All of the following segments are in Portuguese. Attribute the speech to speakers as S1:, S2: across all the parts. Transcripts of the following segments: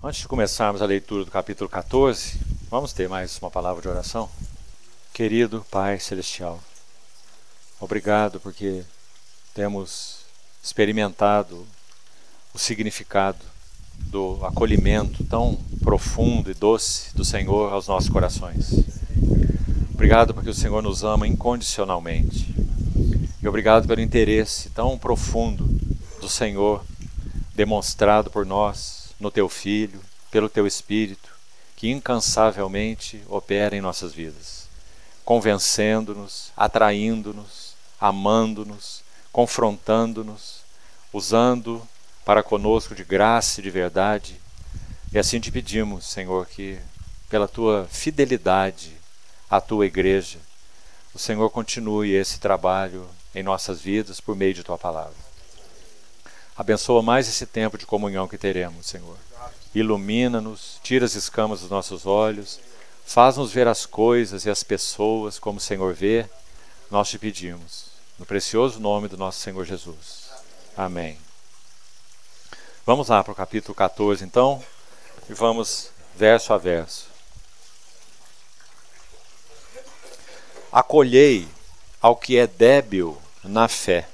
S1: Antes de começarmos a leitura do capítulo 14, vamos ter mais uma palavra de oração? Querido Pai Celestial, obrigado porque temos experimentado o significado do acolhimento tão profundo e doce do Senhor aos nossos corações. Obrigado porque o Senhor nos ama incondicionalmente. E obrigado pelo interesse tão profundo do Senhor demonstrado por nós, no Teu Filho, pelo Teu Espírito, que incansavelmente opera em nossas vidas, convencendo-nos, atraindo-nos, amando-nos, confrontando-nos, usando para conosco de graça e de verdade. E assim te pedimos, Senhor, que pela Tua fidelidade à Tua Igreja, o Senhor continue esse trabalho em nossas vidas por meio de Tua Palavra. Abençoa mais esse tempo de comunhão que teremos, Senhor. Ilumina-nos, tira as escamas dos nossos olhos, faz-nos ver as coisas e as pessoas como o Senhor vê. Nós te pedimos, no precioso nome do nosso Senhor Jesus. Amém. Vamos lá para o capítulo 14, então, e vamos verso a verso. Acolhei ao que é débil na fé,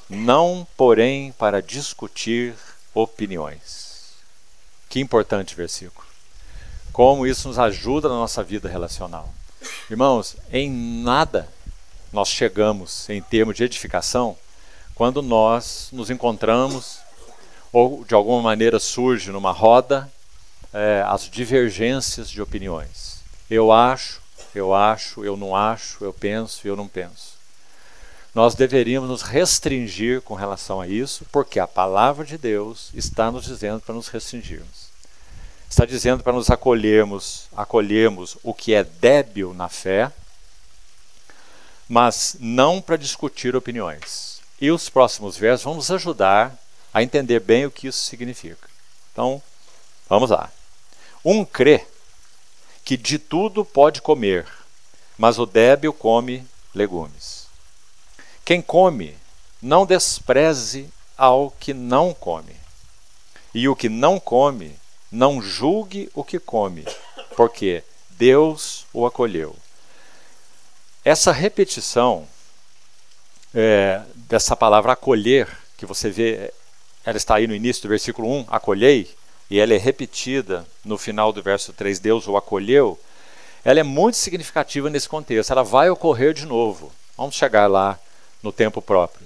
S1: não, porém, para discutir opiniões. Que importante versículo. Como isso nos ajuda na nossa vida relacional. Irmãos, em nada nós chegamos em termos de edificação quando nós nos encontramos ou de alguma maneira surge numa roda as divergências de opiniões. Eu acho, eu não acho, eu penso, eu não penso. Nós deveríamos nos restringir com relação a isso, porque a palavra de Deus está nos dizendo para nos restringirmos. Está dizendo para nos acolhermos o que é débil na fé, mas não para discutir opiniões. E os próximos versos vão nos ajudar a entender bem o que isso significa. Então, vamos lá. Um crê que de tudo pode comer, mas o débil come legumes. Quem come, não despreze ao que não come. E o que não come, não julgue o que come, porque Deus o acolheu. Essa repetição dessa palavra acolher, que você vê, ela está aí no início do versículo 1, acolhei, e ela é repetida no final do verso 3, Deus o acolheu, ela é muito significativa nesse contexto, ela vai ocorrer de novo. Vamos chegar lá no tempo próprio.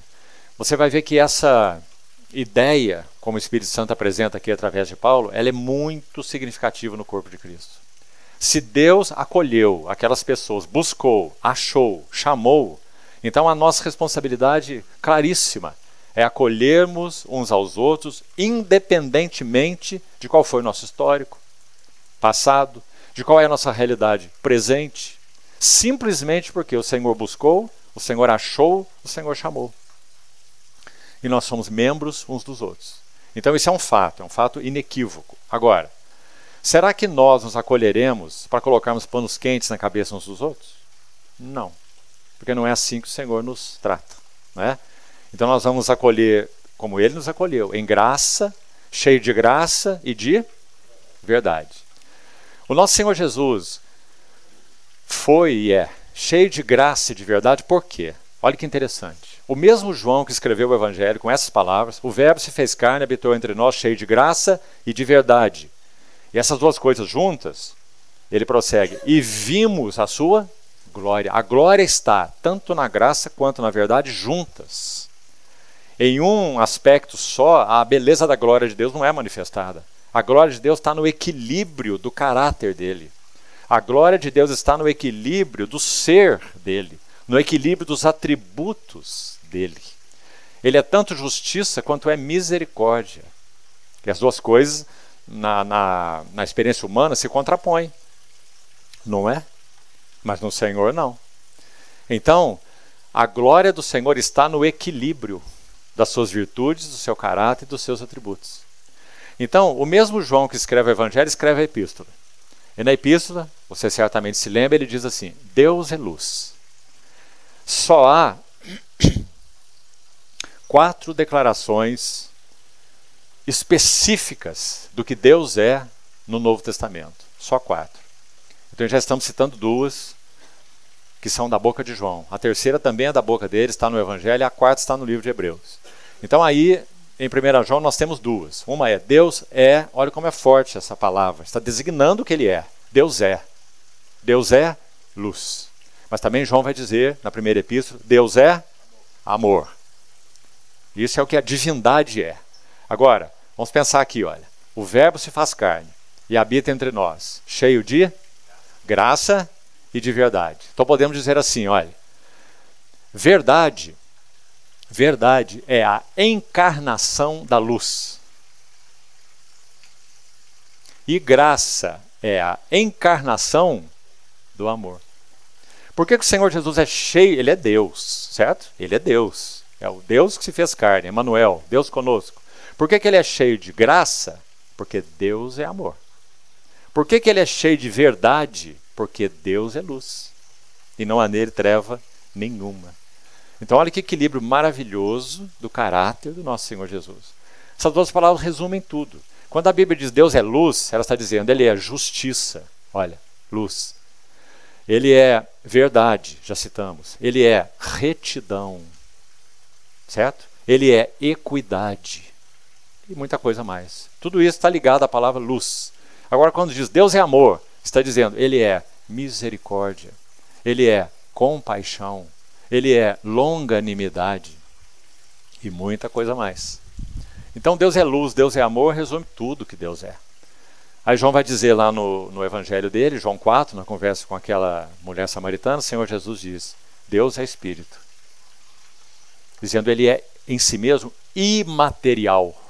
S1: Você vai ver que essa ideia, como o Espírito Santo apresenta aqui através de Paulo, ela é muito significativa no corpo de Cristo. Se Deus acolheu aquelas pessoas, buscou, achou, chamou, então a nossa responsabilidade claríssima é acolhermos uns aos outros, independentemente de qual foi o nosso histórico, passado, de qual é a nossa realidade presente, simplesmente porque o Senhor buscou, o Senhor achou, o Senhor chamou. E nós somos membros uns dos outros. Então isso é um fato inequívoco. Agora, será que nós nos acolheremos para colocarmos panos quentes na cabeça uns dos outros? Não. Porque não é assim que o Senhor nos trata, não é? Então nós vamos acolher como Ele nos acolheu, em graça, cheio de graça e de verdade. O nosso Senhor Jesus foi e é cheio de graça e de verdade, por quê? Olha que interessante. O mesmo João que escreveu o Evangelho com essas palavras, o Verbo se fez carne e habitou entre nós, cheio de graça e de verdade. E essas duas coisas juntas, ele prossegue, e vimos a sua glória. A glória está tanto na graça quanto na verdade juntas. Em um aspecto só, a beleza da glória de Deus não é manifestada. A glória de Deus está no equilíbrio do caráter dele. A glória de Deus está no equilíbrio do ser dele, no equilíbrio dos atributos dele. Ele é tanto justiça quanto é misericórdia. E as duas coisas, na experiência humana, se contrapõem. Não é? Mas no Senhor não. Então, a glória do Senhor está no equilíbrio das suas virtudes, do seu caráter e dos seus atributos. Então, o mesmo João que escreve o Evangelho, escreve a Epístola. E na Epístola, você certamente se lembra, ele diz assim, Deus é luz. Só há 4 declarações específicas do que Deus é no Novo Testamento. Só 4. Então já estamos citando 2 que são da boca de João. A terceira também é da boca dele, está no Evangelho, e a 4ª está no livro de Hebreus. Então aí, em 1 João, nós temos 2. Uma é, Deus é, olha como é forte essa palavra, está designando o que ele é. Deus é. Deus é luz. Mas também João vai dizer, na primeira epístola, Deus é amor. Isso é o que a divindade é. Agora, vamos pensar aqui, olha. O verbo se faz carne e habita entre nós, cheio de graça e de verdade. Então podemos dizer assim, olha, verdade é a encarnação da luz. E graça é a encarnação do amor. Por que o Senhor Jesus é cheio? Ele é Deus, certo? Ele é Deus. É o Deus que se fez carne, Emmanuel, Deus conosco. Por que ele é cheio de graça? Porque Deus é amor. Por que ele é cheio de verdade? Porque Deus é luz. E não há nele treva nenhuma. Então olha que equilíbrio maravilhoso do caráter do nosso Senhor Jesus. Essas 2 palavras resumem tudo. Quando a Bíblia diz Deus é luz, ela está dizendo, ele é justiça. Olha, luz. Ele é verdade, já citamos. Ele é retidão. Certo? Ele é equidade. E muita coisa mais. Tudo isso está ligado à palavra luz. Agora, quando diz Deus é amor, está dizendo, ele é misericórdia. Ele é compaixão. Ele é longanimidade. E muita coisa mais. Então, Deus é luz, Deus é amor, resume tudo que Deus é. Aí João vai dizer lá no evangelho dele, João 4, na conversa com aquela mulher samaritana, o Senhor Jesus diz, Deus é espírito. Dizendo, ele é em si mesmo imaterial.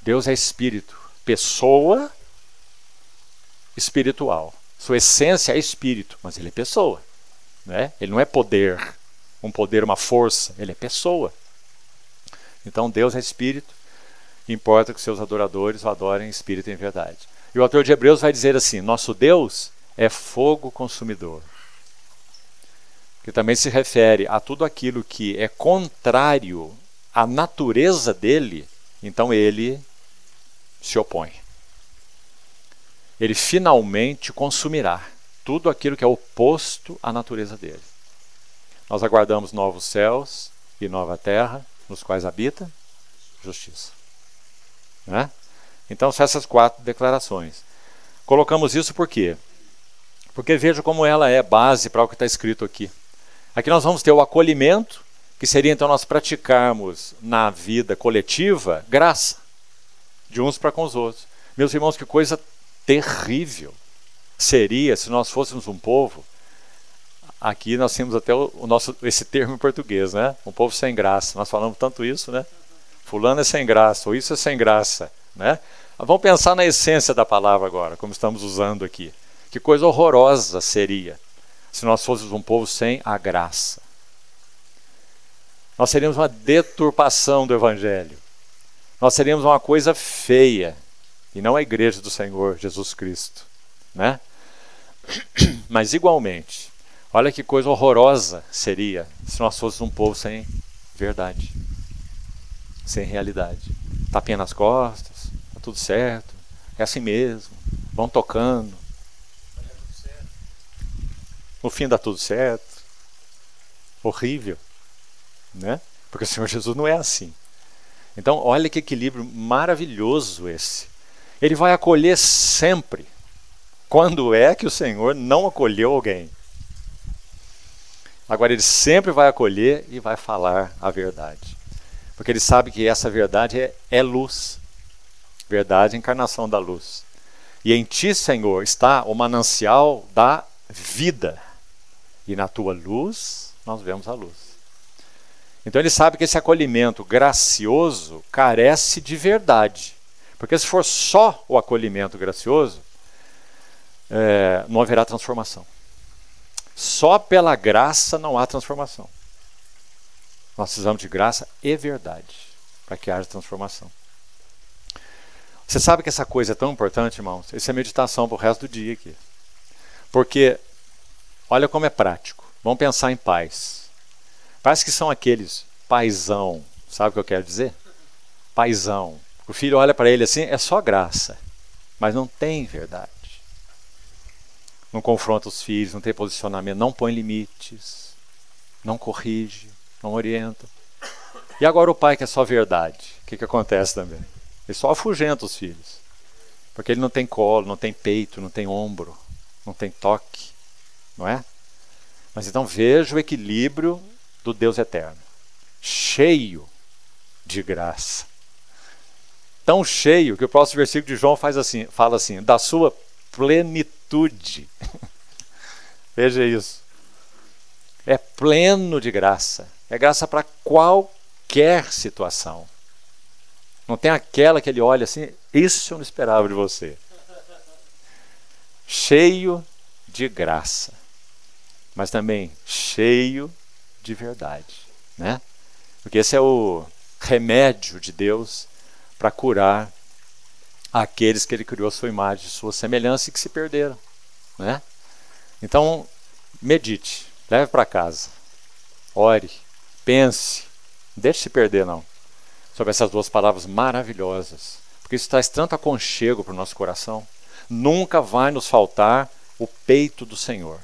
S1: Deus é espírito, pessoa espiritual. Sua essência é espírito, mas ele é pessoa. Né? Ele não é poder, um poder, uma força, ele é pessoa. Então Deus é espírito, importa que seus adoradores o adorem em espírito e em verdade. E o autor de Hebreus vai dizer assim, nosso Deus é fogo consumidor. Que também se refere a tudo aquilo que é contrário à natureza dele, então ele se opõe. Ele finalmente consumirá tudo aquilo que é oposto à natureza dele. Nós aguardamos novos céus e nova terra, nos quais habita justiça. Né? Então são essas 4 declarações. Colocamos isso por quê? Porque veja como ela é base para o que está escrito aqui. Aqui nós vamos ter o acolhimento, que seria então nós praticarmos na vida coletiva graça, de uns para com os outros. Meus irmãos, que coisa terrível seria se nós fôssemos um povo, aqui nós temos até esse termo em português, né? Um povo sem graça. Nós falamos tanto isso, né? Fulano é sem graça, ou isso é sem graça, né? Vamos pensar na essência da palavra agora, como estamos usando aqui. Que coisa horrorosa seria se nós fôssemos um povo sem a graça. Nós seríamos uma deturpação do Evangelho. Nós seríamos uma coisa feia, e não a igreja do Senhor Jesus Cristo. Né? Mas igualmente, olha que coisa horrorosa seria se nós fôssemos um povo sem verdade, sem realidade. Tapinha nas costas, está tudo certo, é assim mesmo, vão tocando. No fim dá tudo certo. Horrível. Né? Porque o Senhor Jesus não é assim. Então, olha que equilíbrio maravilhoso esse. Ele vai acolher sempre. Quando é que o Senhor não acolheu alguém? Agora, ele sempre vai acolher e vai falar a verdade. Porque ele sabe que essa verdade é luz. Verdade é a encarnação da luz. E em ti, Senhor, está o manancial da vida. E na tua luz, nós vemos a luz. Então ele sabe que esse acolhimento gracioso carece de verdade. Porque se for só o acolhimento gracioso, não haverá transformação. Só pela graça não há transformação. Nós precisamos de graça e verdade para que haja transformação. Você sabe que essa coisa é tão importante, irmãos? Isso é meditação para o resto do dia aqui. Porque, olha como é prático. Vamos pensar em pais. Pais que são aqueles paizão, sabe o que eu quero dizer? paizão. O filho olha para ele assim, é só graça, mas não tem verdade. Não confronta os filhos, não tem posicionamento, não põe limites, não corrige, não orienta. E agora o pai que é só verdade, o que acontece também? Ele só afugenta os filhos, porque ele não tem colo, não tem peito, não tem ombro, não tem toque, não é? Mas então veja o equilíbrio do Deus eterno, cheio de graça. Tão cheio que o próximo versículo de João fala assim, da sua plenitude. Veja isso. É pleno de graça. É graça para qualquer situação. Não tem aquela que ele olha assim, isso eu não esperava de você. Cheio de graça. Mas também cheio de verdade, né? Porque esse é o remédio de Deus para curar aqueles que ele criou a sua imagem, sua semelhança e que se perderam, né? Então, medite, leve para casa, ore, pense, não deixe se perder não, sobre essas duas palavras maravilhosas, porque isso traz tanto aconchego para o nosso coração. Nunca vai nos faltar o peito do Senhor.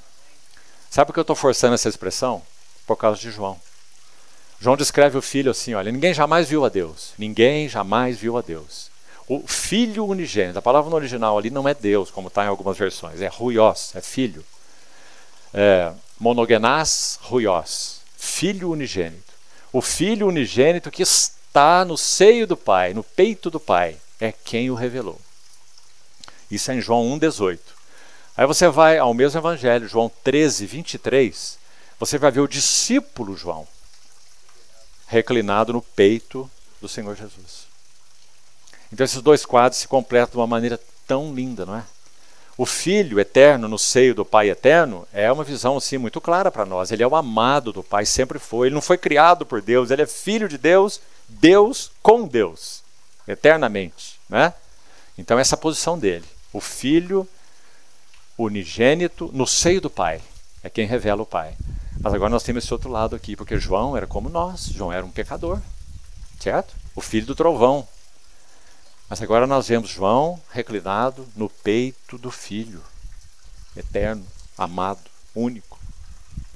S1: Sabe por que eu estou forçando essa expressão? Por causa de João. João descreve o filho assim, olha, ninguém jamais viu a Deus. Ninguém jamais viu a Deus. O filho unigênito, a palavra no original ali não é Deus, como está em algumas versões, é huios, é filho. Monogenás huios, filho unigênito. O filho unigênito que está no seio do Pai, no peito do Pai, é quem o revelou. Isso é em João 1,18. Aí você vai ao mesmo evangelho, João 13:23, você vai ver o discípulo João reclinado no peito do Senhor Jesus. Então esses dois quadros se completam de uma maneira tão linda, não é? O Filho eterno no seio do Pai eterno é uma visão assim muito clara para nós. Ele é o amado do Pai, sempre foi. Ele não foi criado por Deus, ele é filho de Deus, Deus com Deus, eternamente, né? Então essa é a posição dele. O Filho unigênito no seio do Pai é quem revela o Pai. Mas agora nós temos esse outro lado aqui, porque João era como nós, João era um pecador, certo? O filho do trovão. Mas agora nós vemos João reclinado no peito do Filho eterno, amado, único,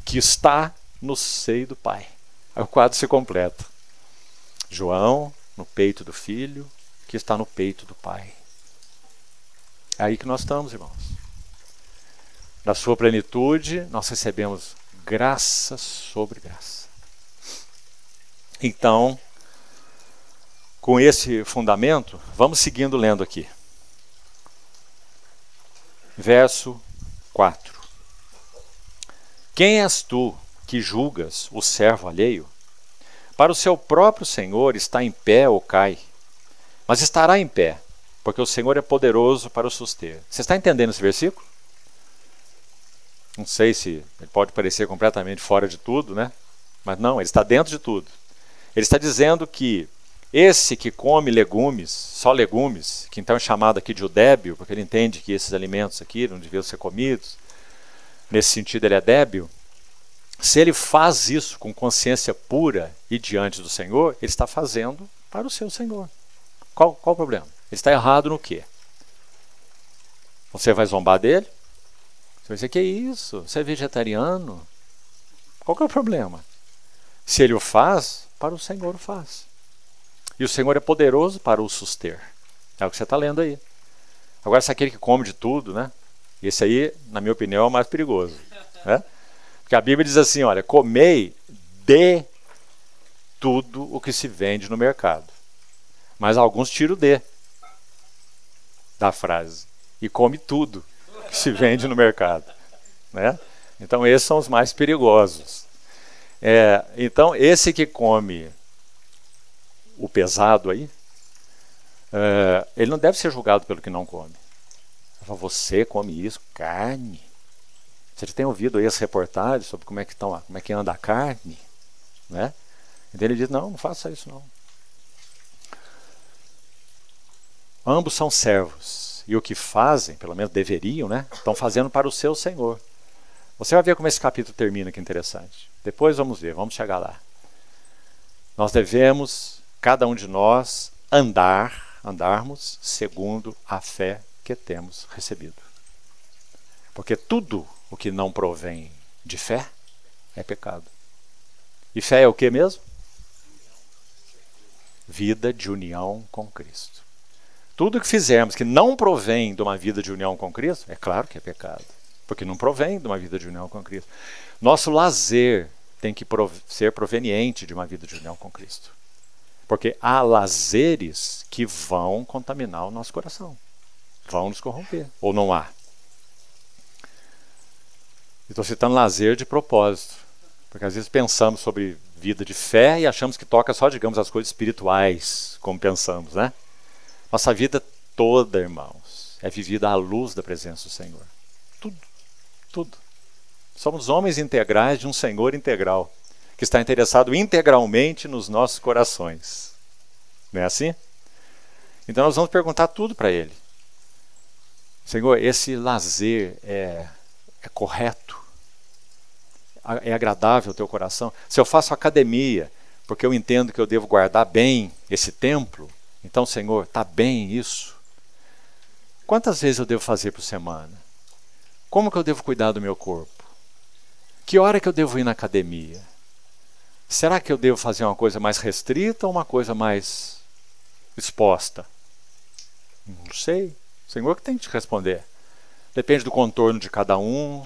S1: que está no seio do Pai. Aí o quadro se completa. João no peito do Filho, que está no peito do Pai. É aí que nós estamos, irmãos. Da sua plenitude, nós recebemos graça sobre graça. Então, com esse fundamento, vamos seguindo lendo aqui. Verso 4. Quem és tu que julgas o servo alheio? Para o seu próprio Senhor está em pé ou cai, mas estará em pé, porque o Senhor é poderoso para o suster. Você está entendendo esse versículo? Não sei se ele pode parecer completamente fora de tudo, né? Mas não, ele está dentro de tudo. Ele está dizendo que esse que come legumes, só legumes, que então é chamado aqui de eudébio, porque ele entende que esses alimentos aqui não deviam ser comidos, nesse sentido ele é débil, se ele faz isso com consciência pura e diante do Senhor, ele está fazendo para o seu Senhor. Qual o problema? Ele está errado no quê? Você vai zombar dele? Você vai dizer, que é isso? Você é vegetariano? Qual que é o problema? Se ele o faz, para o Senhor o faz. E o Senhor é poderoso para o suster. É o que você está lendo aí. Agora, se aquele que come de tudo, né? Esse aí, na minha opinião, é o mais perigoso. Né? Porque a Bíblia diz assim, olha, comei de tudo o que se vende no mercado. Mas alguns tiram o de da frase. E come tudo que se vende no mercado, né? Então esses são os mais perigosos. Então esse que come o pesado aí, ele não deve ser julgado pelo que não come. Você come isso, carne? Você já tem ouvido aí as reportagens sobre como é que anda a carne, né? Então ele diz, não faça isso não. Ambos são servos. E o que fazem, pelo menos deveriam, né? Estão fazendo para o seu Senhor. Você vai ver como esse capítulo termina, que interessante. Depois vamos ver, vamos chegar lá. Nós devemos, cada um de nós, andarmos segundo a fé que temos recebido. Porque tudo o que não provém de fé é pecado. E fé é o que mesmo? Vida de união com Cristo. Tudo que fizermos que não provém de uma vida de união com Cristo, é claro que é pecado. Porque não provém de uma vida de união com Cristo. Nosso lazer tem que ser proveniente de uma vida de união com Cristo. Porque há lazeres que vão contaminar o nosso coração. Vão nos corromper. Ou não há? Estou citando lazer de propósito. Porque às vezes pensamos sobre vida de fé e achamos que toca só, digamos, as coisas espirituais, como pensamos, né? Nossa vida toda, irmãos, é vivida à luz da presença do Senhor. Tudo, tudo. Somos homens integrais de um Senhor integral, que está interessado integralmente nos nossos corações. Não é assim? Então nós vamos perguntar tudo para Ele. Senhor, esse lazer é correto? É agradável ao teu coração? Se eu faço academia, porque eu entendo que eu devo guardar bem esse templo, então, Senhor, está bem isso? Quantas vezes eu devo fazer por semana? Como que eu devo cuidar do meu corpo? Que hora que eu devo ir na academia? Será que eu devo fazer uma coisa mais restrita ou uma coisa mais exposta? Não sei. O Senhor que tem que te responder. Depende do contorno de cada um,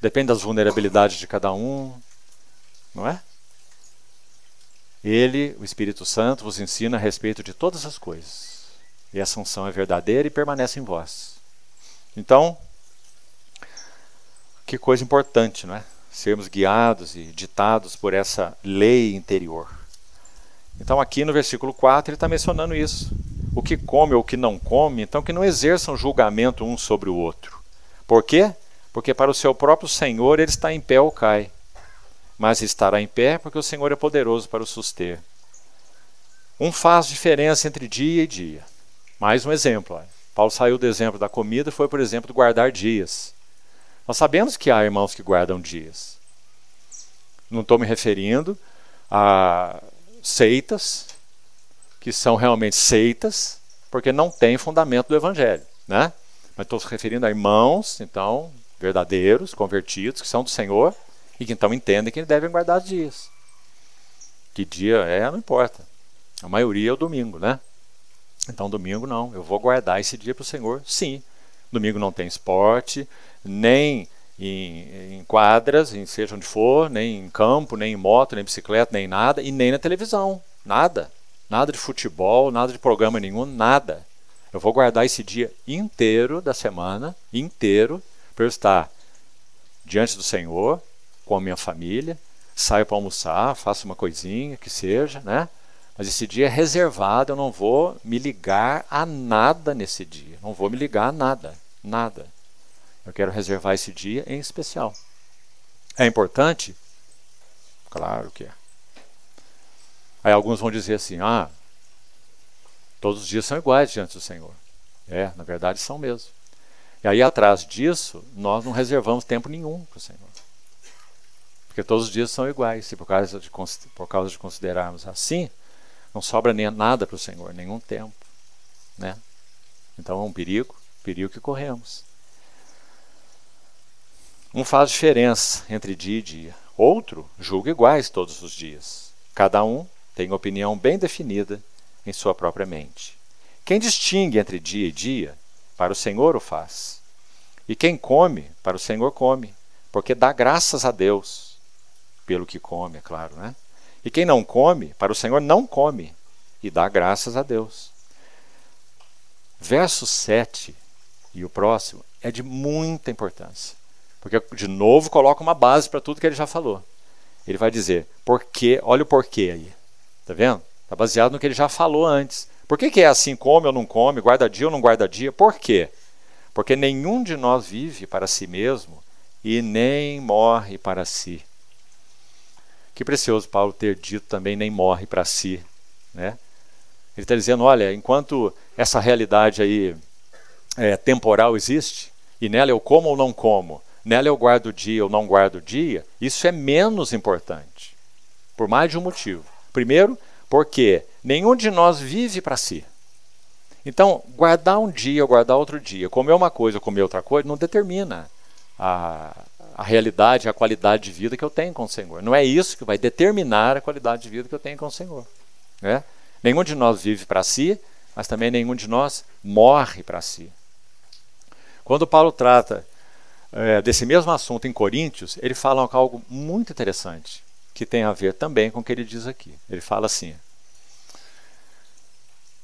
S1: depende das vulnerabilidades de cada um, não é? Ele, o Espírito Santo, vos ensina a respeito de todas as coisas. E essa unção é verdadeira e permanece em vós. Então, que coisa importante, não é? Sermos guiados e ditados por essa lei interior. Então aqui no versículo 4 ele está mencionando isso. O que come ou o que não come, então que não exerçam julgamento um sobre o outro. Por quê? Porque para o seu próprio Senhor ele está em pé ou cai. Mas estará em pé porque o Senhor é poderoso para o suster. Um faz diferença entre dia e dia. Mais um exemplo. Paulo saiu do exemplo da comida e foi, por exemplo, do guardar dias. Nós sabemos que há irmãos que guardam dias. Não estou me referindo a seitas, que são realmente seitas, porque não tem fundamento do Evangelho, né? Mas estou me referindo a irmãos, então, verdadeiros, convertidos, que são do Senhor, e que então entendem que devem guardar os dias. Que dia é, não importa. A maioria é o domingo, né? Então, domingo não, eu vou guardar esse dia para o Senhor, sim. Domingo não tem esporte, nem em quadras, seja onde for, nem em campo, nem em moto, nem em bicicleta, nem nada, e nem na televisão, nada. Nada de futebol, nada de programa nenhum, nada. Eu vou guardar esse dia inteiro da semana, inteiro, para eu estar diante do Senhor, com a minha família, saio para almoçar, faço uma coisinha, que seja, né? Mas esse dia é reservado, eu não vou me ligar a nada nesse dia. Não vou me ligar a nada, nada. Eu quero reservar esse dia em especial. É importante? Claro que é. Aí alguns vão dizer assim, todos os dias são iguais diante do Senhor. Na verdade são mesmo. E aí atrás disso, nós não reservamos tempo nenhum para o Senhor. Porque todos os dias são iguais. E por causa de considerarmos assim, não sobra nem nada para o Senhor, nenhum tempo, né? Então é um perigo que corremos. Um faz diferença entre dia e dia. Outro julga iguais todos os dias. Cada um tem opinião bem definida em sua própria mente. Quem distingue entre dia e dia, para o Senhor o faz. E quem come, para o Senhor come, porque dá graças a Deus pelo que come, é claro, né? E quem não come, para o Senhor não come, e dá graças a Deus. Verso 7 e o próximo é de muita importância. Porque, de novo, coloca uma base para tudo que ele já falou. Ele vai dizer, porquê, olha o porquê aí. Está vendo? Está baseado no que ele já falou antes. Por que é assim, come ou não come, guarda dia ou não guarda dia? Por quê? Porque nenhum de nós vive para si mesmo e nem morre para si. Que precioso Paulo ter dito também, nem morre para si, né? Ele está dizendo, olha, enquanto essa realidade aí temporal existe, e nela eu como ou não como, nela eu guardo o dia ou não guardo o dia, isso é menos importante, por mais de um motivo. Primeiro, porque Nenhum de nós vive para si. Então, guardar um dia ou guardar outro dia, comer uma coisa ou comer outra coisa, não determina a realidade, a qualidade de vida que eu tenho com o Senhor. Não é isso que vai determinar a qualidade de vida que eu tenho com o Senhor. Né? Nenhum de nós vive para si, mas também nenhum de nós morre para si. Quando Paulo trata desse mesmo assunto em Coríntios, ele fala algo muito interessante, que tem a ver também com o que ele diz aqui. Ele fala assim: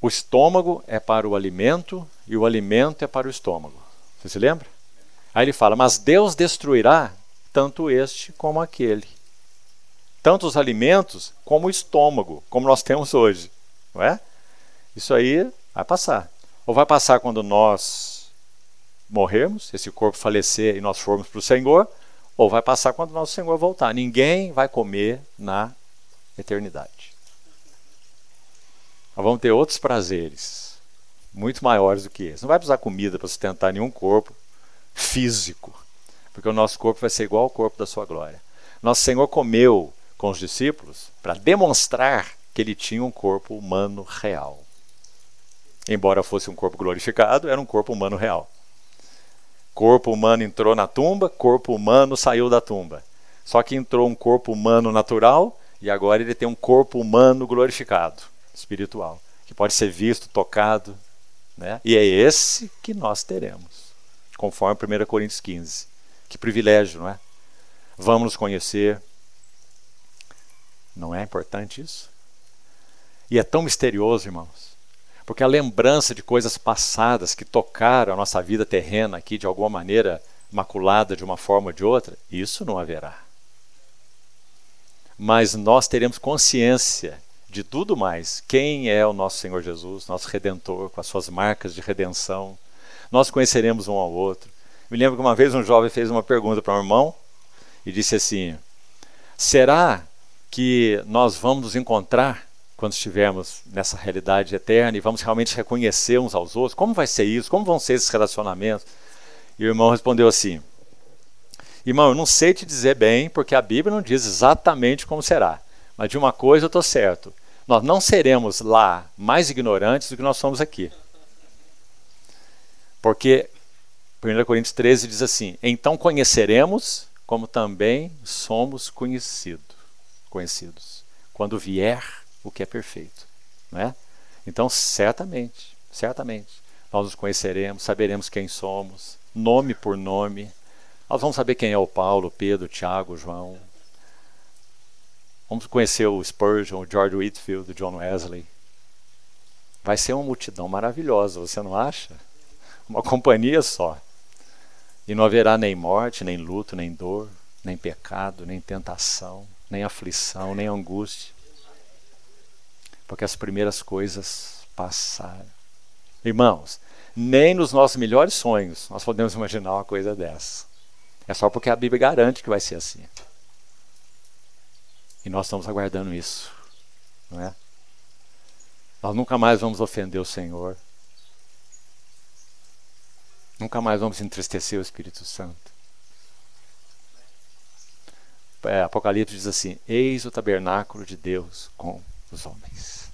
S1: o estômago é para o alimento e o alimento é para o estômago. Você se lembra? Aí ele fala, mas Deus destruirá tanto este como aquele. Tanto os alimentos como o estômago, como nós temos hoje. Não é? Isso aí vai passar. Ou vai passar quando nós morrermos, esse corpo falecer e nós formos para o Senhor, ou vai passar quando o nosso Senhor voltar. Ninguém vai comer na eternidade. Nós vamos ter outros prazeres, muito maiores do que esse. Não vai precisar comida para sustentar nenhum corpo físico, porque o nosso corpo vai ser igual ao corpo da sua glória. Nosso Senhor comeu com os discípulos para demonstrar que ele tinha um corpo humano real. Embora fosse um corpo glorificado, era um corpo humano real. Corpo humano entrou na tumba, corpo humano saiu da tumba. Só que entrou um corpo humano natural e agora ele tem um corpo humano glorificado, espiritual, que pode ser visto, tocado, né? E é esse que nós teremos, conforme 1 Coríntios 15. Que privilégio, não é? Vamos nos conhecer. Não é importante isso? E é tão misterioso, irmãos, porque a lembrança de coisas passadas que tocaram a nossa vida terrena aqui de alguma maneira maculada de uma forma ou de outra, isso não haverá. Mas nós teremos consciência de tudo mais. Quem é o nosso Senhor Jesus, nosso Redentor, com as suas marcas de redenção. Nós conheceremos um ao outro. Me lembro que uma vez um jovem fez uma pergunta para um irmão e disse assim: será que nós vamos nos encontrar quando estivermos nessa realidade eterna e vamos realmente reconhecer uns aos outros? Como vai ser isso? Como vão ser esses relacionamentos? E o irmão respondeu assim: irmão, eu não sei te dizer bem, porque a Bíblia não diz exatamente como será. Mas de uma coisa eu estou certo: nós não seremos lá mais ignorantes do que nós somos aqui. Porque 1 Coríntios 13 diz assim: então conheceremos como também somos conhecidos, quando vier o que é perfeito. Não é? Então, certamente, nós nos conheceremos, saberemos quem somos, nome por nome. Nós vamos saber quem é o Paulo, o Pedro, o Tiago, o João. Vamos conhecer o Spurgeon, o George Whitefield, o John Wesley. Vai ser uma multidão maravilhosa, você não acha? Uma companhia só. E não haverá nem morte, nem luto, nem dor, nem pecado, nem tentação, nem aflição, nem angústia. Porque as primeiras coisas passaram. Irmãos, nem nos nossos melhores sonhos nós podemos imaginar uma coisa dessa. É só porque a Bíblia garante que vai ser assim. E nós estamos aguardando isso, não é? Nós nunca mais vamos ofender o Senhor. Nunca mais vamos entristecer o Espírito Santo. Apocalipse diz assim: eis o tabernáculo de Deus com os homens.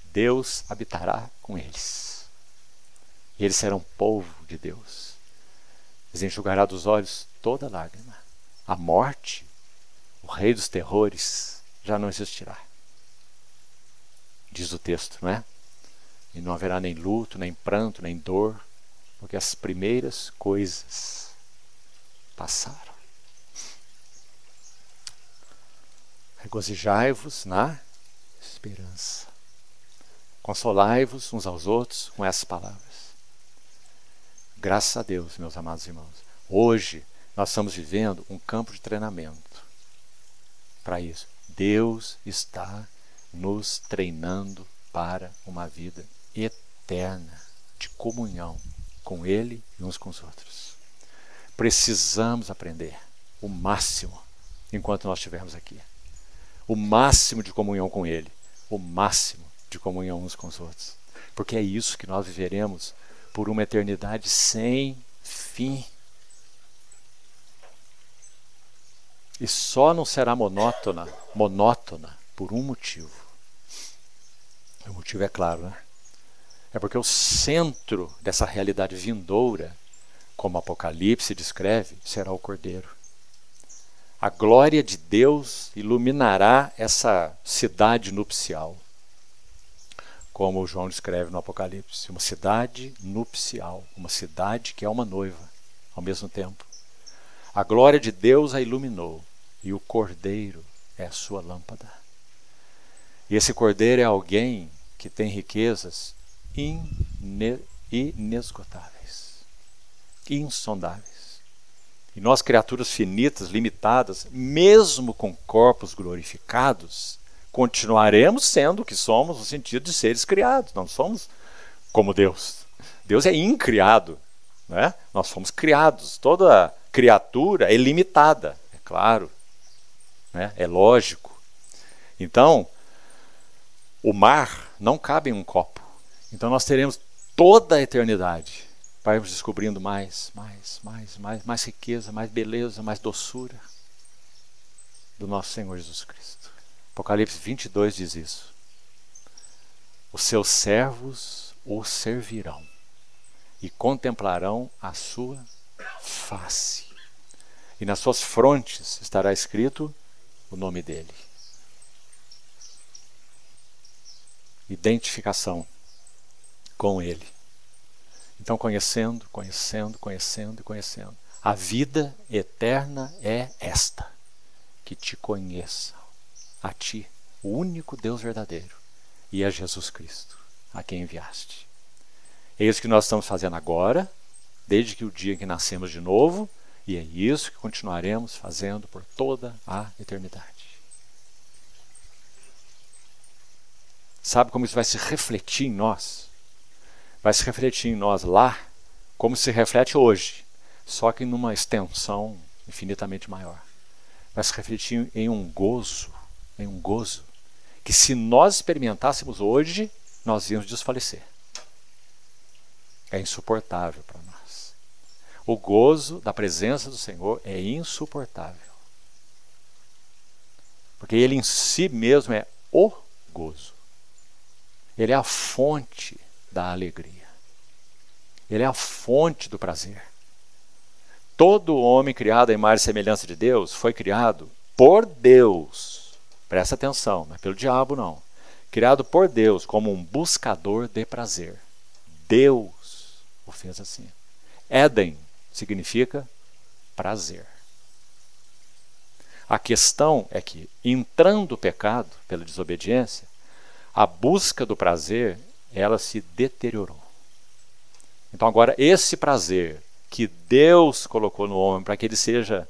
S1: Deus habitará com eles. E eles serão povo de Deus. Eles enxugará dos olhos toda lágrima. A morte, o rei dos terrores, já não existirá. Diz o texto, não é? E não haverá nem luto, nem pranto, nem dor, porque as primeiras coisas passaram. Regozijai-vos na esperança. Consolai-vos uns aos outros com essas palavras. Graças a Deus, meus amados irmãos, hoje nós estamos vivendo um campo de treinamento para isso. Deus está nos treinando para uma vida eterna de comunhão com Ele e uns com os outros. Precisamos aprender o máximo enquanto nós estivermos aqui. O máximo de comunhão com Ele, o máximo de comunhão uns com os outros. Porque é isso que nós viveremos por uma eternidade sem fim. E só não será monótona por um motivo. O motivo é claro, né? É porque o centro dessa realidade vindoura, como Apocalipse descreve, será o Cordeiro. A glória de Deus iluminará essa cidade nupcial, como João descreve no Apocalipse, uma cidade nupcial, uma cidade que é uma noiva ao mesmo tempo. A glória de Deus a iluminou e o Cordeiro é a sua lâmpada. E esse Cordeiro é alguém que tem riquezas inesgotáveis, insondáveis. E nós, criaturas finitas, limitadas, mesmo com corpos glorificados, continuaremos sendo o que somos no sentido de seres criados. Não somos como Deus. Deus é incriado, né? Nós fomos criados. Toda criatura é limitada, é claro, né? É lógico. Então, o mar não cabe em um copo. Então nós teremos toda a eternidade para irmos descobrindo mais riqueza, mais beleza, mais doçura do nosso Senhor Jesus Cristo. Apocalipse 22 diz isso. Os seus servos o servirão e contemplarão a sua face. E nas suas frontes estará escrito o nome dele. Identificação com ele. Então, conhecendo. A vida eterna é esta: que te conheça, a ti, o único Deus verdadeiro, e a Jesus Cristo, a quem enviaste. É isso que nós estamos fazendo agora, desde que o dia em que nascemos de novo, e é isso que continuaremos fazendo por toda a eternidade. Sabe como isso vai se refletir em nós? Vai se refletir em nós lá, como se reflete hoje, só que numa extensão infinitamente maior. Vai se refletir em um gozo, que se nós experimentássemos hoje, nós íamos desfalecer. É insuportável para nós. O gozo da presença do Senhor é insuportável. Porque Ele em si mesmo é o gozo. Ele é a fonte da alegria. Ele é a fonte do prazer. Todo homem criado à imagem e semelhança de Deus foi criado por Deus. Presta atenção, não é pelo diabo não. Criado por Deus como um buscador de prazer. Deus o fez assim. Éden significa prazer. A questão é que, entrando o pecado pela desobediência, a busca do prazer, ela se deteriorou. Então agora esse prazer que Deus colocou no homem para que ele seja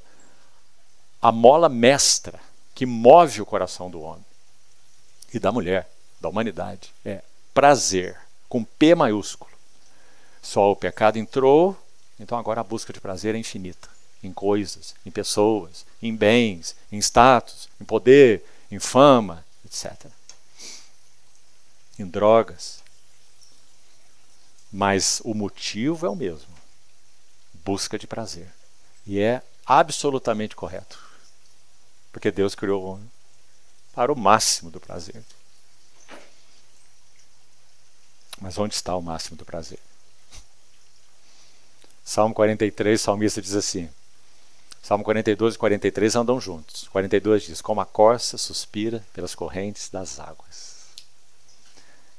S1: a mola mestra que move o coração do homem e da mulher, da humanidade, é prazer, com P maiúsculo. Só o pecado entrou, então agora a busca de prazer é infinita. Em coisas, em pessoas, em bens, em status, em poder, em fama, etc. Em drogas. Mas o motivo é o mesmo. Busca de prazer. E é absolutamente correto. Porque Deus criou o homem para o máximo do prazer. Mas onde está o máximo do prazer? Salmo 43, o salmista diz assim. Salmo 42 e 43 andam juntos. 42 diz: como a corça suspira pelas correntes das águas.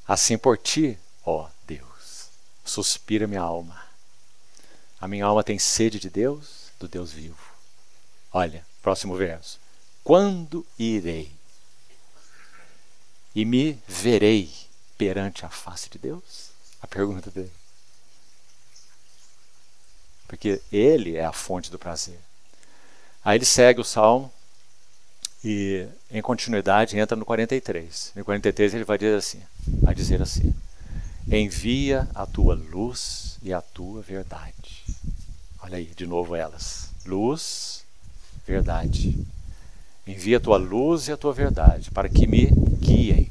S1: Assim por ti, ó Deus, suspira minha alma. A minha alma tem sede de Deus, do Deus vivo. Olha, próximo verso. Quando irei e me verei perante a face de Deus? A pergunta dele. Porque ele é a fonte do prazer. Aí ele segue o salmo e, em continuidade, entra no 43. No 43 ele vai dizer assim: envia a tua luz e a tua verdade. Olha aí, de novo elas. Luz, verdade. Envia a tua luz e a tua verdade para que me guiem.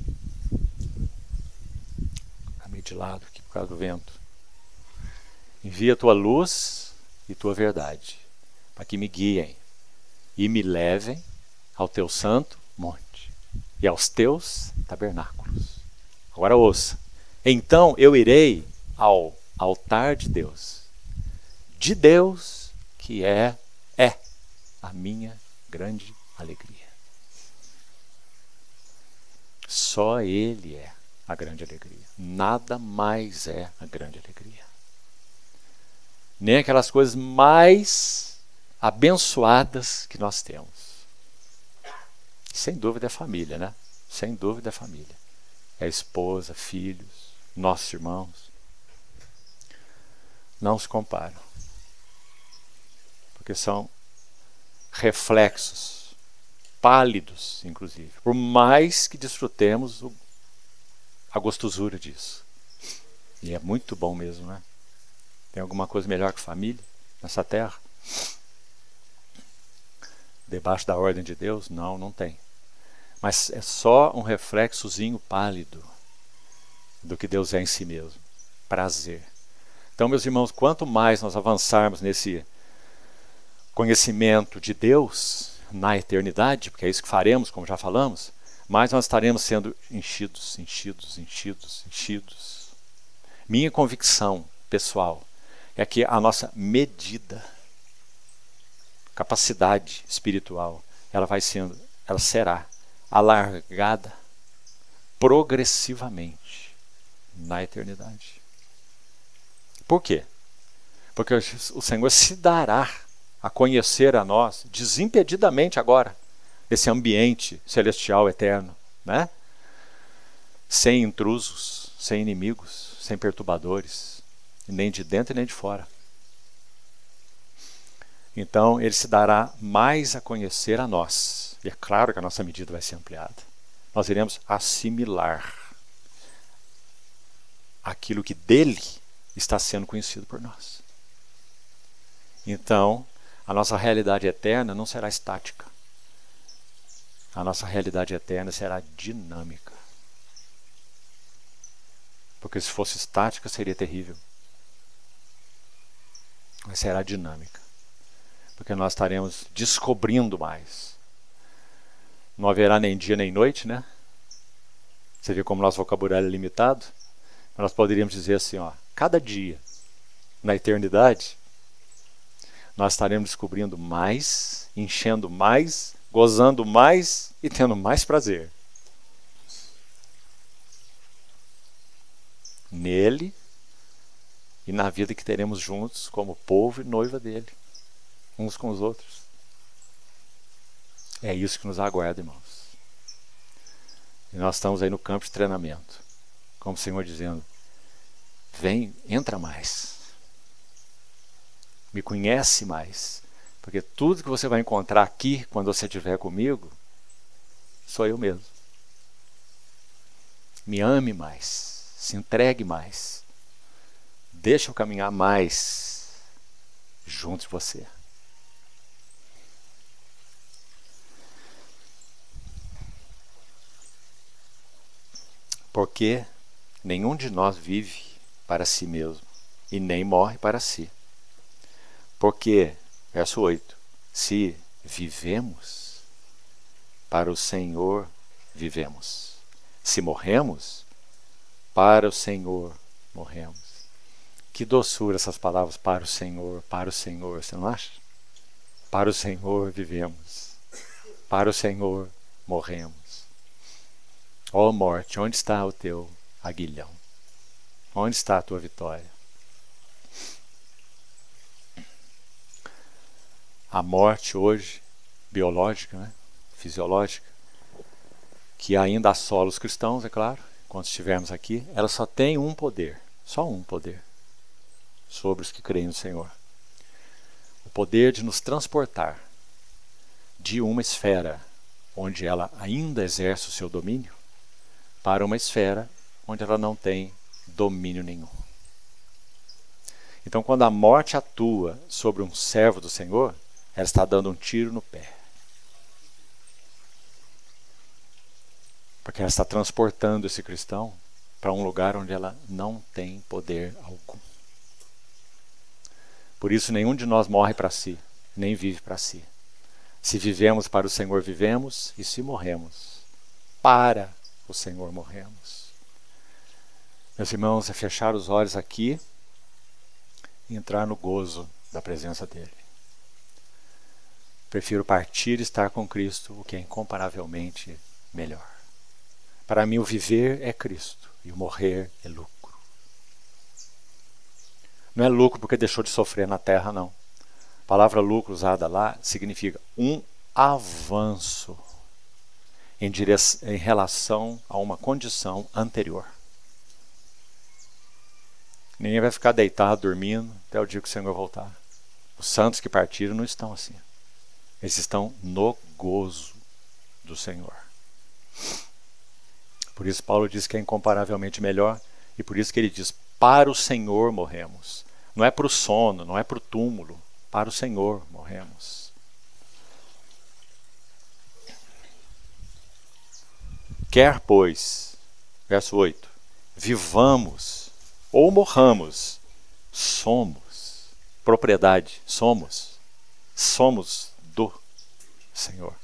S1: Está meio de lado aqui por causa do vento. Envia a tua luz e tua verdade para que me guiem e me levem ao teu santo monte e aos teus tabernáculos. Agora ouça. Então eu irei ao altar de Deus que é a minha grande alegria. Só Ele é a grande alegria. Nada mais é a grande alegria. Nem aquelas coisas mais abençoadas que nós temos. Sem dúvida é família, né? Sem dúvida é família. É esposa, filhos, nossos irmãos. Não se comparam. Porque são reflexos, pálidos, inclusive. Por mais que desfrutemos a gostosura disso. E é muito bom mesmo, né? Tem alguma coisa melhor que família nessa terra? Debaixo da ordem de Deus? Não, não tem. Mas é só um reflexozinho pálido do que Deus é em si mesmo. Prazer. Então, meus irmãos, quanto mais nós avançarmos nesse conhecimento de Deus na eternidade, porque é isso que faremos, como já falamos, mais nós estaremos sendo enchidos. Minha convicção pessoal é que a nossa medida, capacidade espiritual, ela será alargada progressivamente na eternidade. Por quê? Porque o Senhor se dará a conhecer a nós desimpedidamente agora, esse ambiente celestial eterno, né? Sem intrusos, sem inimigos, sem perturbadores, nem de dentro e nem de fora. Então, Ele se dará mais a conhecer a nós. E é claro que a nossa medida vai ser ampliada. Nós iremos assimilar aquilo que dele está sendo conhecido por nós. Então, a nossa realidade eterna não será estática. A nossa realidade eterna será dinâmica. Porque se fosse estática seria terrível. Mas será dinâmica. Porque nós estaremos descobrindo mais. Não haverá nem dia nem noite, né? Você vê como nosso vocabulário é limitado? Nós poderíamos dizer assim, ó, cada dia na eternidade nós estaremos descobrindo mais, enchendo mais, gozando mais e tendo mais prazer. Nele e na vida que teremos juntos como povo e noiva dele, uns com os outros. É isso que nos aguarda, irmãos. E nós estamos aí no campo de treinamento, como o Senhor dizendo, vem, entra mais. Me conhece mais. Porque tudo que você vai encontrar aqui, quando você estiver comigo, sou eu mesmo. Me ame mais. Se entregue mais. Deixa eu caminhar mais junto de você. Porque nenhum de nós vive para si mesmo e nem morre para si. Porque, verso 8, se vivemos, para o Senhor vivemos. Se morremos, para o Senhor morremos. Que doçura essas palavras, para o Senhor, você não acha? Para o Senhor vivemos, para o Senhor morremos. Ó morte, onde está o teu aguilhão? Onde está a tua vitória? A morte hoje, biológica, né? Fisiológica, que ainda assola os cristãos, é claro, quando estivermos aqui, ela só tem um poder, só um poder, sobre os que creem no Senhor. O poder de nos transportar de uma esfera onde ela ainda exerce o seu domínio, para uma esfera onde ela não tem domínio nenhum. Então, quando a morte atua sobre um servo do Senhor, ela está dando um tiro no pé. Porque ela está transportando esse cristão para um lugar onde ela não tem poder algum. Por isso, nenhum de nós morre para si, nem vive para si. Se vivemos para o Senhor, vivemos, e se morremos, para o Senhor morremos. Meus irmãos, é fechar os olhos aqui e entrar no gozo da presença dele. Prefiro partir e estar com Cristo, o que é incomparavelmente melhor. Para mim, o viver é Cristo e o morrer é lucro. Não é lucro porque deixou de sofrer na terra, não. A palavra lucro usada lá significa um avanço em relação a uma condição anterior. Ninguém vai ficar deitado, dormindo, até o dia que o Senhor voltar. Os santos que partiram não estão assim. Eles estão no gozo do Senhor. Por isso Paulo diz que é incomparavelmente melhor, e por isso que ele diz, para o Senhor morremos. Não é para o sono, não é para o túmulo, para o Senhor morremos. Quer, pois, verso 8, vivamos ou morramos, somos propriedade, somos do Senhor.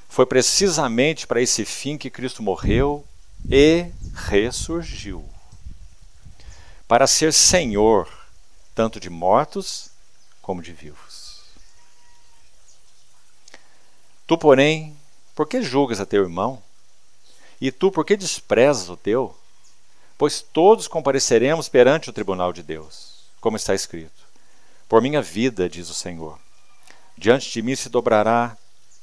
S1: Foi precisamente para esse fim que Cristo morreu e ressurgiu, para ser Senhor tanto de mortos como de vivos. Tu, porém, por que julgas a teu irmão? E tu, por que desprezas o teu? Pois todos compareceremos perante o tribunal de Deus, como está escrito. Por minha vida, diz o Senhor, diante de mim se dobrará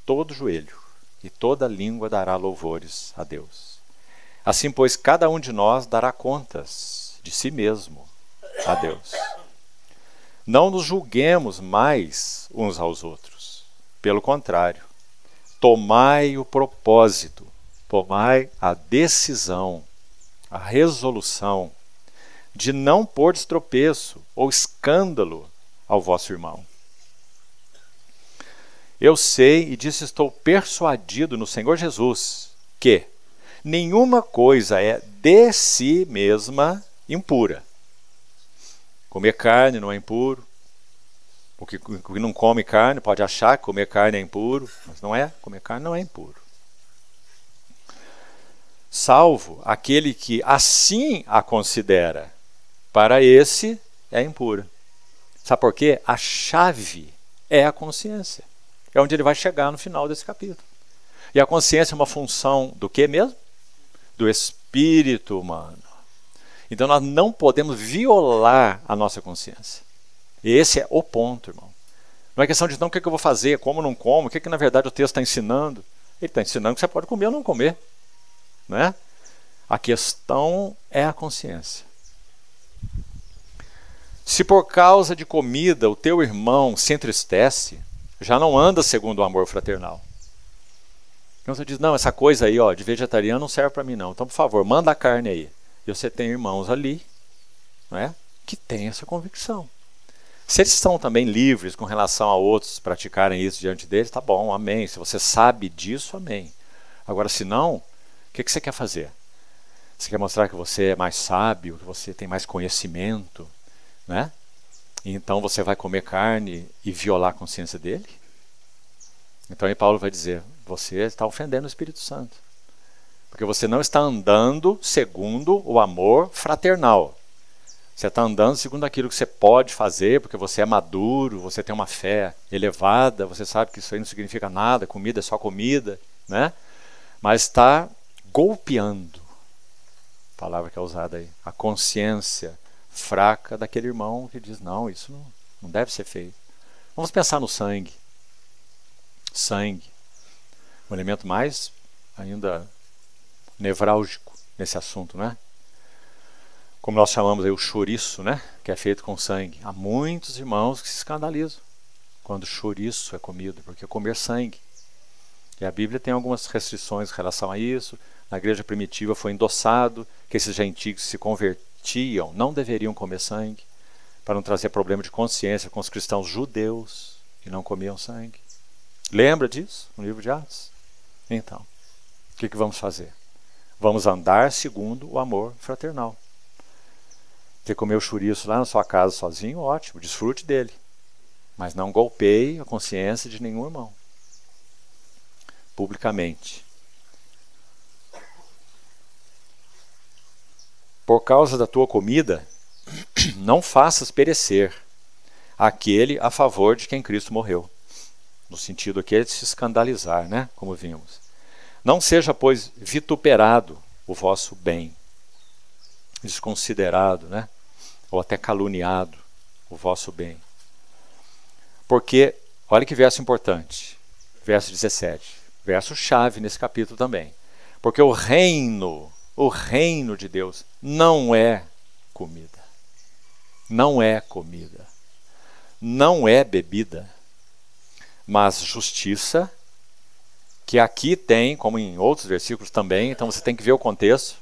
S1: todo joelho, e toda língua dará louvores a Deus. Assim, pois, cada um de nós dará contas de si mesmo a Deus. Não nos julguemos mais uns aos outros. Pelo contrário, tomai o propósito, tomai a decisão, a resolução de não pôr de tropeço ou escândalo ao vosso irmão. Eu sei, e disso estou persuadido no Senhor Jesus, que nenhuma coisa é de si mesma impura. Comer carne não é impuro. O que não come carne pode achar que comer carne é impuro, mas não é. Comer carne não é impuro. Salvo aquele que assim a considera. Para esse é impura. Sabe por quê? A chave é a consciência. É onde ele vai chegar no final desse capítulo. E a consciência é uma função do que mesmo? Do espírito humano. Então nós não podemos violar a nossa consciência. E esse é o ponto, irmão. Não é questão de não o que eu vou fazer, como ou não como, o que na verdade o texto está ensinando. Ele está ensinando que você pode comer ou não comer. Não é? A questão é a consciência. Se por causa de comida o teu irmão se entristece, já não anda segundo o amor fraternal. Então você diz, não, essa coisa aí ó, de vegetariano não serve para mim não. Então, por favor, manda a carne aí. E você tem irmãos ali, não é, que têm essa convicção. Se eles estão também livres com relação a outros praticarem isso diante deles, tá bom, amém. Se você sabe disso, amém. Agora, se não, o que você quer fazer? Você quer mostrar que você é mais sábio, que você tem mais conhecimento, né? Então você vai comer carne e violar a consciência dele? Então aí Paulo vai dizer, você está ofendendo o Espírito Santo. Porque você não está andando segundo o amor fraternal. Você está andando segundo aquilo que você pode fazer, porque você é maduro, você tem uma fé elevada, você sabe que isso aí não significa nada, comida é só comida, né? Mas está golpeando, a palavra que é usada aí, a consciência fraca daquele irmão que diz, não, isso não deve ser feito. Vamos pensar no sangue. Sangue, um elemento mais ainda nevrálgico nesse assunto, né? Como nós chamamos aí o chouriço, né? Que é feito com sangue. Há muitos irmãos que se escandalizam quando chouriço é comido, porque é comer sangue. E a Bíblia tem algumas restrições em relação a isso. Na igreja primitiva foi endossado que esses gentios que se convertiam não deveriam comer sangue, para não trazer problema de consciência com os cristãos judeus que não comiam sangue. Lembra disso no livro de Atos? Então, o que vamos fazer? Vamos andar segundo o amor fraternal. Você comeu chouriço lá na sua casa sozinho, ótimo, desfrute dele. Mas não golpeie a consciência de nenhum irmão. Publicamente. por causa da tua comida, não faças perecer aquele a favor de quem Cristo morreu. No sentido aqui é de se escandalizar, né? Como vimos. Não seja, pois, vituperado o vosso bem, desconsiderado, né? Ou até caluniado o vosso bem. Porque, olha que verso importante, verso 17, verso chave nesse capítulo também. Porque o reino de Deus não é comida, não é comida, não é bebida, mas justiça, que aqui tem, como em outros versículos também, então você tem que ver o contexto,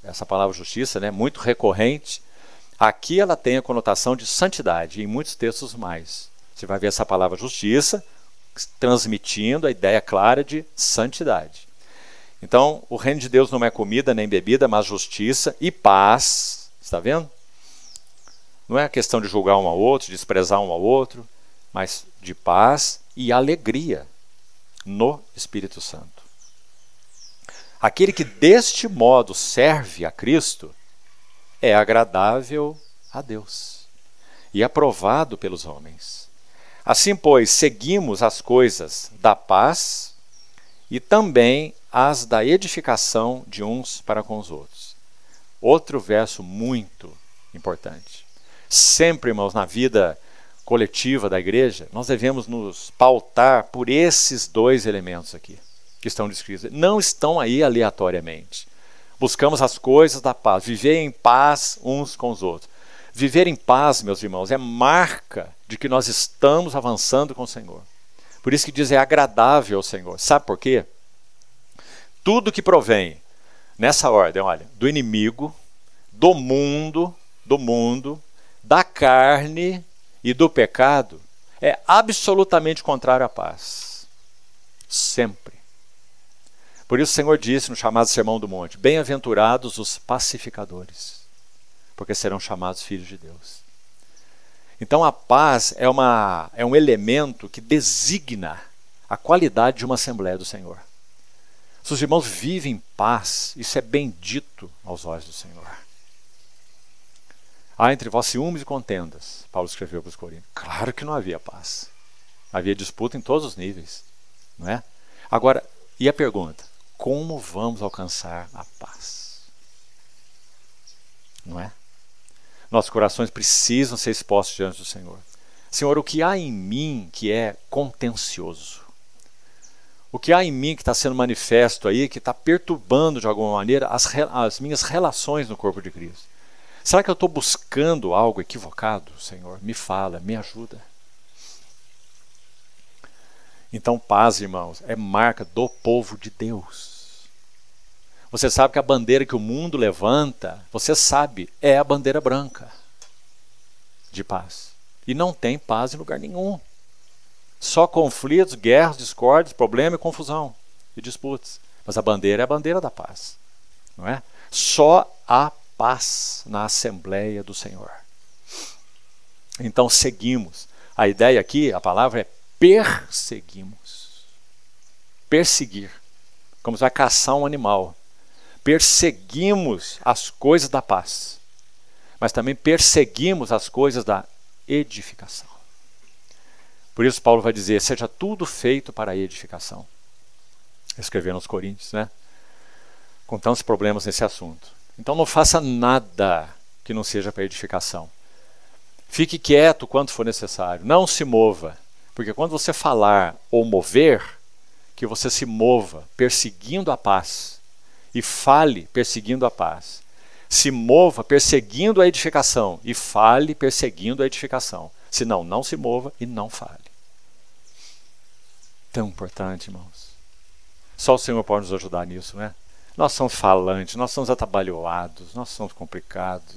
S1: essa palavra justiça, né, muito recorrente, aqui ela tem a conotação de santidade, e em muitos textos mais. Você vai ver essa palavra justiça, transmitindo a ideia clara de santidade. Então, o reino de Deus não é comida nem bebida, mas justiça e paz. Está vendo? Não é questão de julgar um ao outro, desprezar um ao outro, mas de paz e alegria no Espírito Santo. Aquele que deste modo serve a Cristo é agradável a Deus e aprovado pelos homens. Assim, pois, seguimos as coisas da paz e também as da edificação de uns para com os outros. Outro verso muito importante. Sempre, irmãos, na vida coletiva da igreja, nós devemos nos pautar por esses dois elementos aqui, que estão descritos. Não estão aí aleatoriamente. Buscamos as coisas da paz, viver em paz uns com os outros. Viver em paz, meus irmãos, é marca de que nós estamos avançando com o Senhor. Por isso que diz, é agradável ao Senhor. Sabe por quê? Tudo que provém, nessa ordem, olha, do inimigo, do mundo, da carne e do pecado, é absolutamente contrário à paz. Sempre. Por isso o Senhor disse no chamado Sermão do Monte, bem-aventurados os pacificadores, porque serão chamados filhos de Deus. Então a paz é um elemento que designa a qualidade de uma Assembleia do Senhor. Se os irmãos vivem em paz, isso é bendito aos olhos do Senhor. Há entre vós ciúmes e contendas, Paulo escreveu para os Coríntios. Claro que não havia paz. Havia disputa em todos os níveis, não é? Agora, e a pergunta? Como vamos alcançar a paz? Não é? Nossos corações precisam ser expostos diante do Senhor. Senhor, o que há em mim que é contencioso? O que há em mim que está sendo manifesto aí, que está perturbando de alguma maneira as minhas relações no corpo de Cristo? Será que eu estou buscando algo equivocado, Senhor? Me fala, me ajuda. Então, paz, irmãos, é marca do povo de Deus. Você sabe que a bandeira que o mundo levanta, você sabe, é a bandeira branca de paz. E não tem paz em lugar nenhum. Só conflitos, guerras, discórdias, problema e confusão e disputas. Mas a bandeira é a bandeira da paz, não é? Só há paz na Assembleia do Senhor. Então seguimos. A ideia aqui, a palavra é perseguimos. Perseguir. Como se vai caçar um animal. Perseguimos as coisas da paz. Mas também perseguimos as coisas da edificação. Por isso Paulo vai dizer, seja tudo feito para a edificação. Escrevendo aos Coríntios, né? Com tantos problemas nesse assunto. Então não faça nada que não seja para edificação. Fique quieto quanto for necessário. Não se mova. Porque quando você falar ou mover, que você se mova perseguindo a paz. E fale perseguindo a paz. Se mova perseguindo a edificação. E fale perseguindo a edificação. Senão, não se mova e não fale. Tão importante, irmãos. Só o Senhor pode nos ajudar nisso, né? Nós somos falantes, nós somos atabalhoados, nós somos complicados.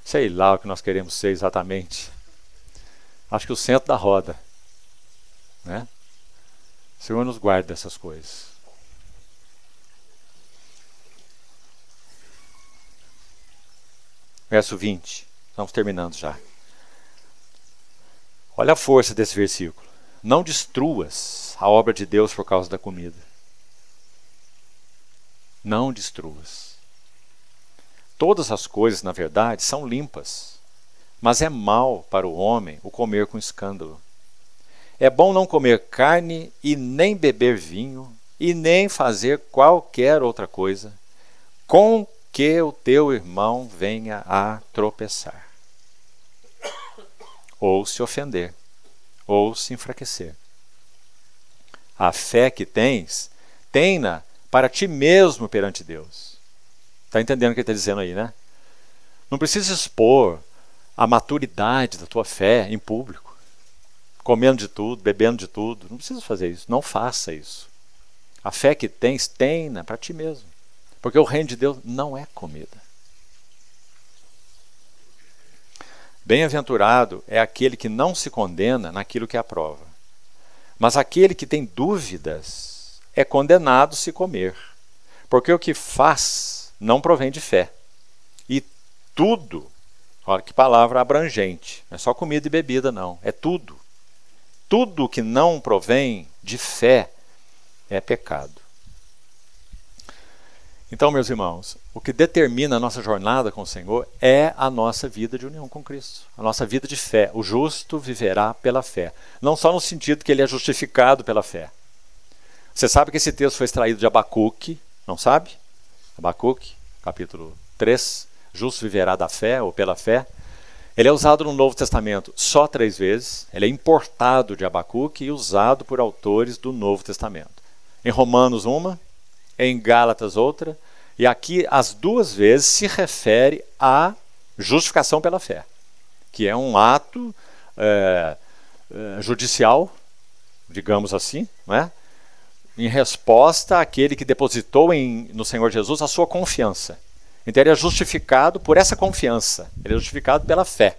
S1: Sei lá o que nós queremos ser exatamente. Acho que o centro da roda, né? O Senhor nos guarde dessas coisas. Verso 20. Estamos terminando já. Olha a força desse versículo. Não destruas a obra de Deus por causa da comida. Não destruas. todas as coisas, na verdade, são limpas, mas é mal para o homem o comer com escândalo. É bom não comer carne e nem beber vinho e nem fazer qualquer outra coisa com que o teu irmão venha a tropeçar, ou se ofender, ou se enfraquecer. A fé que tens, tem-na para ti mesmo perante Deus. Está entendendo o que ele está dizendo aí, né? Não precisa expor a maturidade da tua fé em público, comendo de tudo, bebendo de tudo. Não precisa fazer isso, não faça isso. A fé que tens, tem-na para ti mesmo. Porque o reino de Deus não é comida. Bem-aventurado é aquele que não se condena naquilo que aprova. Mas aquele que tem dúvidas é condenado se comer. Porque o que faz não provém de fé. E tudo, olha que palavra abrangente, não é só comida e bebida não, é tudo. Tudo que não provém de fé é pecado. Então, meus irmãos, o que determina a nossa jornada com o Senhor é a nossa vida de união com Cristo, a nossa vida de fé. O justo viverá pela fé, não só no sentido que ele é justificado pela fé. Você sabe que esse texto foi extraído de Abacuque, não sabe? Abacuque, capítulo 3, justo viverá da fé ou pela fé. Ele é usado no Novo Testamento só 3 vezes, ele é importado de Abacuque e usado por autores do Novo Testamento. Em Romanos uma, em Gálatas outra, e aqui as 2 vezes se refere à justificação pela fé, que é um ato judicial, digamos assim, não é? Em resposta àquele que depositou no Senhor Jesus a sua confiança. Então ele é justificado por essa confiança, ele é justificado pela fé,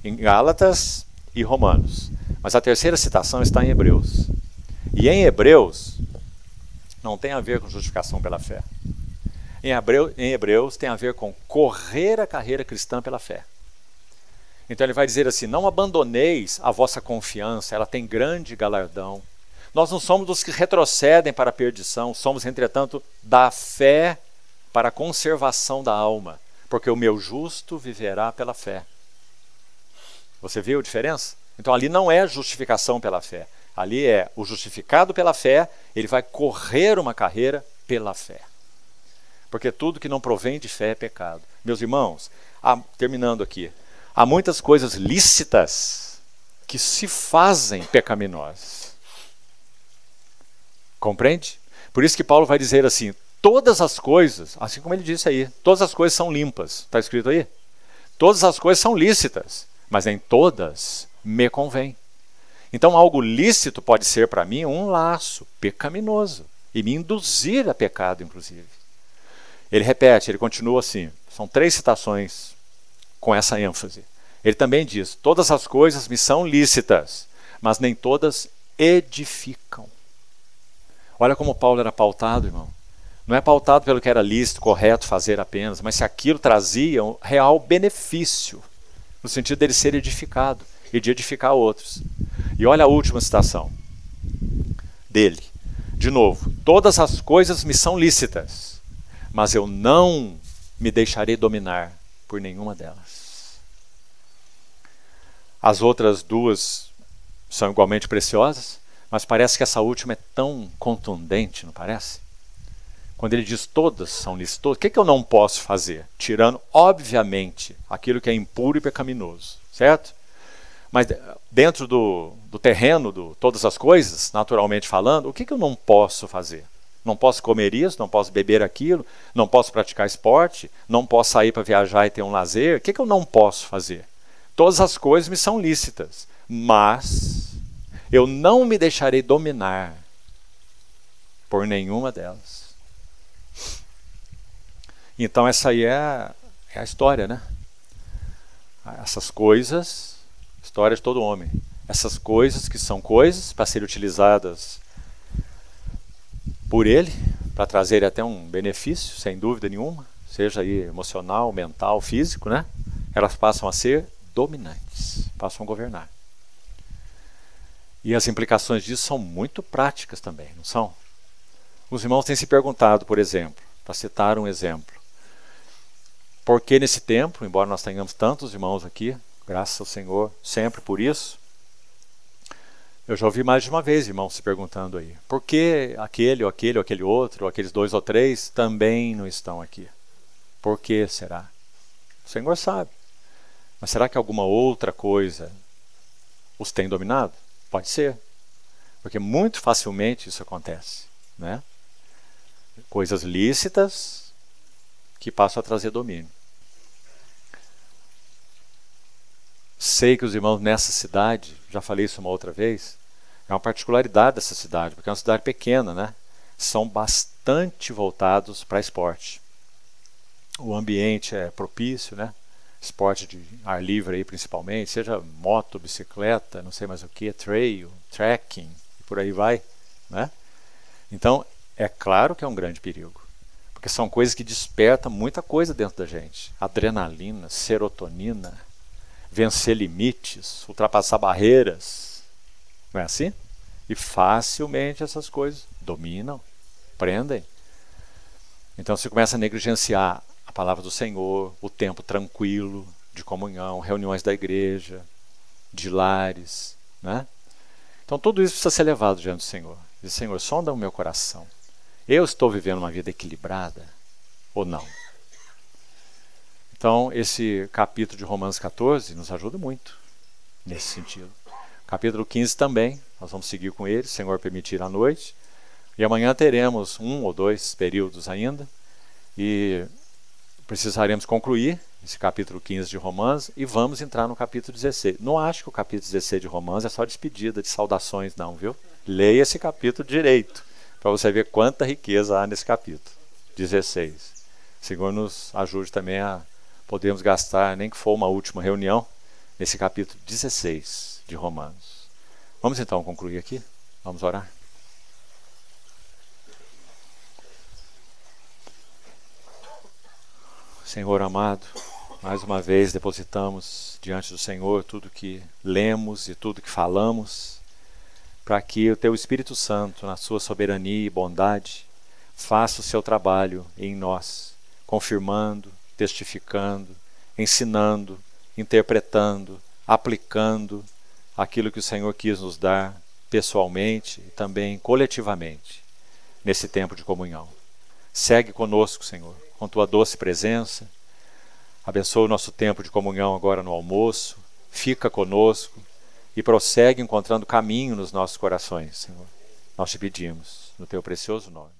S1: em Gálatas e Romanos. Mas a terceira citação está em Hebreus. E em Hebreus não tem a ver com justificação pela fé. Em Hebreus tem a ver com correr a carreira cristã pela fé. Então ele vai dizer assim: não abandoneis a vossa confiança, ela tem grande galardão. Nós não somos dos que retrocedem para a perdição, somos, entretanto, da fé para a conservação da alma, porque o meu justo viverá pela fé. Você viu a diferença? Então ali não é justificação pela fé. Ali é o justificado pela fé, ele vai correr uma carreira pela fé. Porque tudo que não provém de fé é pecado. Meus irmãos, terminando aqui, há muitas coisas lícitas que se fazem pecaminosas. Compreende? Por isso que Paulo vai dizer assim: todas as coisas, assim como ele disse aí, todas as coisas são limpas. Está escrito aí? Todas as coisas são lícitas, mas nem todas me convêm. Então algo lícito pode ser para mim um laço pecaminoso e me induzir a pecado, inclusive. Ele repete, ele continua assim, são 3 citações com essa ênfase. Ele também diz: todas as coisas me são lícitas, mas nem todas edificam. Olha como Paulo era pautado, irmão. Não é pautado pelo que era lícito, correto fazer apenas, mas se aquilo trazia um real benefício, no sentido dele ser edificado e de edificar outros. E olha a última citação dele. De novo: todas as coisas me são lícitas, mas eu não me deixarei dominar por nenhuma delas. As outras 2 são igualmente preciosas, mas parece que essa última é tão contundente, não parece? Quando ele diz todas são lícitas, o que eu não posso fazer? Tirando, obviamente, aquilo que é impuro e pecaminoso, certo? Mas dentro do terreno de todas as coisas, naturalmente falando, o que eu não posso fazer? Não posso comer isso, não posso beber aquilo, não posso praticar esporte, não posso sair para viajar e ter um lazer. O que eu não posso fazer? Todas as coisas me são lícitas, mas eu não me deixarei dominar por nenhuma delas. Então essa aí é a história, né? Essas coisas, história de todo homem. Essas coisas que são coisas para serem utilizadas por ele, para trazer até um benefício, sem dúvida nenhuma, seja aí emocional, mental, físico, né? Elas passam a ser dominantes, passam a governar. E as implicações disso são muito práticas também, não são? Os irmãos têm se perguntado, por exemplo, para citar um exemplo, Porque nesse tempo, embora nós tenhamos tantos irmãos aqui, graças ao Senhor, sempre por isso, eu já ouvi mais de uma vez irmãos se perguntando aí, por que aquele, ou aquele outro, ou aqueles 2 ou 3 também não estão aqui? Por que será? O Senhor sabe. Mas será que alguma outra coisa os tem dominado? Pode ser. Porque muito facilmente isso acontece, né? Coisas lícitas que passam a trazer domínio. Sei que os irmãos nessa cidade, já falei isso uma outra vez, é uma particularidade dessa cidade, porque é uma cidade pequena, né? São bastante voltados para esporte. O ambiente é propício, né? Esporte de ar livre aí principalmente, seja moto, bicicleta, não sei mais o que, trail, trekking, e por aí vai, né? Então, é claro que é um grande perigo, porque são coisas que despertam muita coisa dentro da gente. Adrenalina, serotonina, vencer limites, ultrapassar barreiras, não é assim? E facilmente essas coisas dominam, prendem. Então você começa a negligenciar a palavra do Senhor, o tempo tranquilo de comunhão, reuniões da igreja, de lares, né? Então tudo isso precisa ser levado diante do Senhor. Diz, Senhor, sonda o meu coração. Eu estou vivendo uma vida equilibrada ou não? Então esse capítulo de Romanos 14 nos ajuda muito nesse sentido. Capítulo 15 também, nós vamos seguir com ele, se o Senhor permitir, à noite. E amanhã teremos 1 ou 2 períodos ainda. E precisaremos concluir esse capítulo 15 de Romanos e vamos entrar no capítulo 16. Não acho que o capítulo 16 de Romanos é só despedida de saudações não, viu? Leia esse capítulo direito, para você ver quanta riqueza há nesse capítulo 16. O Senhor nos ajude também a podermos gastar, nem que for uma última reunião, nesse capítulo 16 de Romanos. Vamos então concluir aqui? Vamos orar? Senhor amado, mais uma vez depositamos diante do Senhor tudo que lemos e tudo que falamos, para que o Teu Espírito Santo, na sua soberania e bondade, faça o seu trabalho em nós, confirmando, testificando, ensinando, interpretando, aplicando aquilo que o Senhor quis nos dar pessoalmente e também coletivamente nesse tempo de comunhão. Segue conosco, Senhor, com Tua doce presença. Abençoa o nosso tempo de comunhão agora no almoço. Fica conosco e prossegue encontrando caminho nos nossos corações, Senhor. Nós te pedimos, no Teu precioso nome.